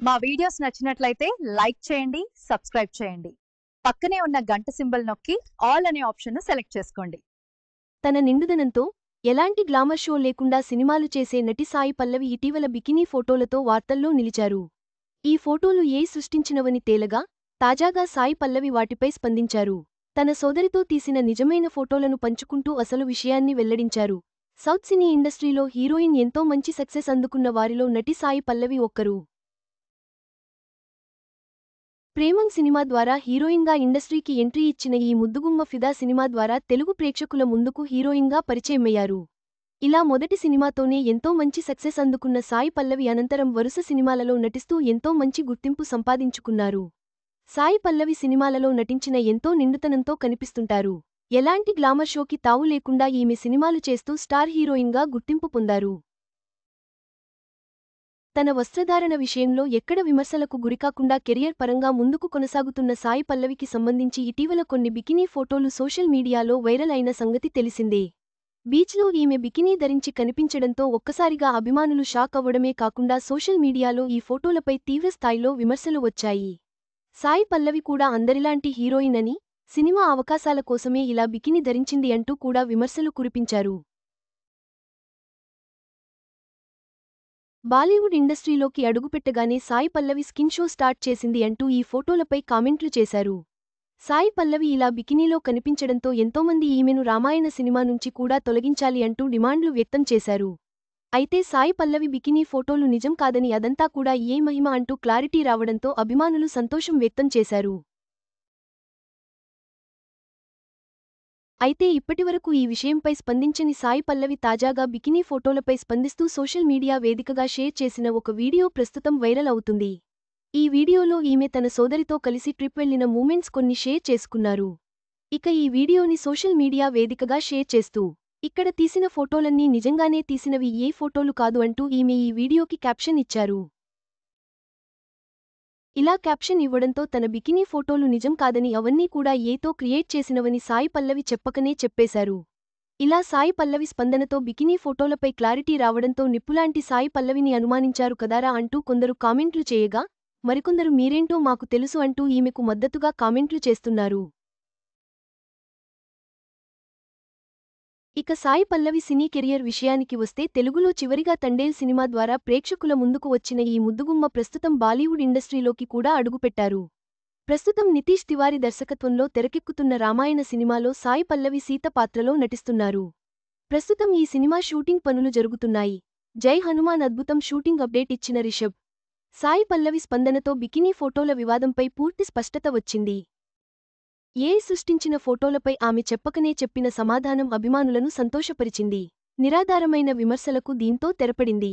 మా వీడియోస్ నచ్చినట్లయితే లైక్ చేయండి, సబ్స్క్రైబ్ చేయండి. పక్కనే ఉన్న గంట సింబల్ నొక్కి ఆల్ అనే ఆప్షన్ను సెలెక్ట్ చేసుకోండి. తన నిండుదనంతో ఎలాంటి గ్లామర్ షో లేకుండా సినిమాలు చేసే నటి సాయి పల్లవి ఇటీవల బికినీ ఫోటోలతో వార్తల్లో నిలిచారు. ఈ ఫోటోలు సృష్టించినవని తేలగా తాజాగా సాయి పల్లవి వాటిపై స్పందించారు. తన సోదరితో తీసిన నిజమైన ఫోటోలను పంచుకుంటూ అసలు విషయాన్ని వెల్లడించారు. సౌత్ సినీ ఇండస్ట్రీలో హీరోయిన్ ఎంతో మంచి సక్సెస్ అందుకున్న వారిలో నటి సాయి పల్లవి ఒక్కరు. ప్రేమం సినిమా ద్వారా హీరోయిన్గా ఇండస్ట్రీకి ఎంట్రీ ఇచ్చిన ఈ ముద్దుగుమ్మ ఫిదా సినిమా ద్వారా తెలుగు ప్రేక్షకుల ముందుకు హీరోయిన్గా పరిచయమయ్యారు. ఇలా మొదటి సినిమాతోనే ఎంతో మంచి సక్సెస్ అందుకున్న సాయి పల్లవి అనంతరం వరుస సినిమాలలో నటిస్తూ ఎంతో మంచి గుర్తింపు సంపాదించుకున్నారు. సాయి పల్లవి సినిమాలలో నటించిన ఎంతో నిండుతనంతో కనిపిస్తుంటారు. ఎలాంటి గ్లామర్ షోకి తావు లేకుండా ఈమె సినిమాలు చేస్తూ స్టార్ హీరోయిన్గా గుర్తింపు పొందారు. తన వస్త్రధారణ విషయంలో ఎక్కడ విమర్శలకు గురికాకుండా కెరియర్ పరంగా ముందుకు కొనసాగుతున్న సాయి పల్లవికి సంబంధించి ఇటీవల కొన్ని బికినీ ఫోటోలు సోషల్ మీడియాలో వైరల్ అయిన సంగతి తెలిసిందే. బీచ్లో ఈమె బికినీ ధరించి కనిపించడంతో ఒక్కసారిగా అభిమానులు షాక్ అవ్వడమే కాకుండా సోషల్ మీడియాలో ఈ ఫోటోలపై తీవ్రస్థాయిలో విమర్శలు వచ్చాయి. సాయి పల్లవి కూడా అందరిలాంటి హీరోయిన్ అని, సినిమా అవకాశాల కోసమే ఇలా బికినీ ధరించింది అంటూ కూడా విమర్శలు కురిపించారు. బాలీవుడ్ ఇండస్ట్రీలోకి అడుగుపెట్టగానే Sai Pallavi skin show start చేసింది అంటూ ఈ ఫోటోలపై కామెంట్లు చేశారు. సాయి పల్లవి ఇలా బికినీలో కనిపించడంతో ఎంతోమంది ఈమెను రామాయణ సినిమా నుంచి కూడా తొలగించాలి అంటూ డిమాండ్లు వ్యక్తం చేశారు. అయితే సాయి పల్లవి బికినీ ఫోటోలు నిజం కాదని అదంతా కూడా మహిమ అంటూ క్లారిటీ రావడంతో అభిమానులు సంతోషం వ్యక్తం చేశారు. అయితే ఇప్పటివరకు ఈ విషయంపై స్పందించని సాయి పల్లవి తాజాగా బికినీ ఫోటోలపై స్పందిస్తూ సోషల్ మీడియా వేదికగా షేర్ చేసిన ఒక వీడియో ప్రస్తుతం వైరల్ అవుతుంది. ఈ వీడియోలో ఈమె తన సోదరితో కలిసి ట్రిప్ వెళ్లిన మూమెంట్స్ కొన్ని షేర్ చేసుకున్నారు. ఇక ఈ వీడియోని సోషల్ మీడియా వేదికగా షేర్ చేస్తూ, ఇక్కడ తీసిన ఫోటోలన్నీ నిజంగానే తీసినవి ఫోటోలు కాదు అంటూ ఈమె ఈ వీడియోకి క్యాప్షన్ ఇచ్చారు. ఇలా క్యాప్షన్ ఇవ్వడంతో తన బికినీ ఫోటోలు నిజం కాదని అవన్నీ కూడా తో క్రియేట్ చేసినవని సాయి పల్లవి చెప్పకనే చెప్పేశారు. ఇలా సాయి పల్లవి స్పందనతో బికినీ ఫోటోలపై క్లారిటీ రావడంతో నిప్పులాంటి సాయి పల్లవిని అనుమానించారు కదారా అంటూ కొందరు కామెంట్లు చేయగా, మరికొందరు మీరేంటో మాకు తెలుసు అంటూ ఈమెకు మద్దతుగా కామెంట్లు చేస్తున్నారు. ఇక సాయి పల్లవి సినీ కెరియర్ విషయానికి వస్తే తెలుగులో చివరిగా తండేల్ సినిమా ద్వారా ప్రేక్షకుల ముందుకు వచ్చిన ఈ ముద్దుగుమ్మ ప్రస్తుతం బాలీవుడ్ ఇండస్ట్రీలోకి కూడా అడుగుపెట్టారు. ప్రస్తుతం నితీష్ తివారీ దర్శకత్వంలో తెరకెక్కుతున్న రామాయణ సినిమాలో సాయి పల్లవి సీత పాత్రలో నటిస్తున్నారు. ప్రస్తుతం ఈ సినిమా షూటింగ్ పనులు జరుగుతున్నాయి. జై హనుమాన్ అద్భుతం షూటింగ్ అప్డేట్ ఇచ్చిన రిషబ్. సాయి పల్లవి స్పందనతో బికినీ ఫోటోల వివాదంపై పూర్తి స్పష్టత వచ్చింది. సృష్టించిన ఫోటోలపై ఆమె చెప్పకనే చెప్పిన సమాధానం అభిమానులను సంతోషపరిచింది. నిరాధారమైన విమర్శలకు దీంతో తెరపడింది.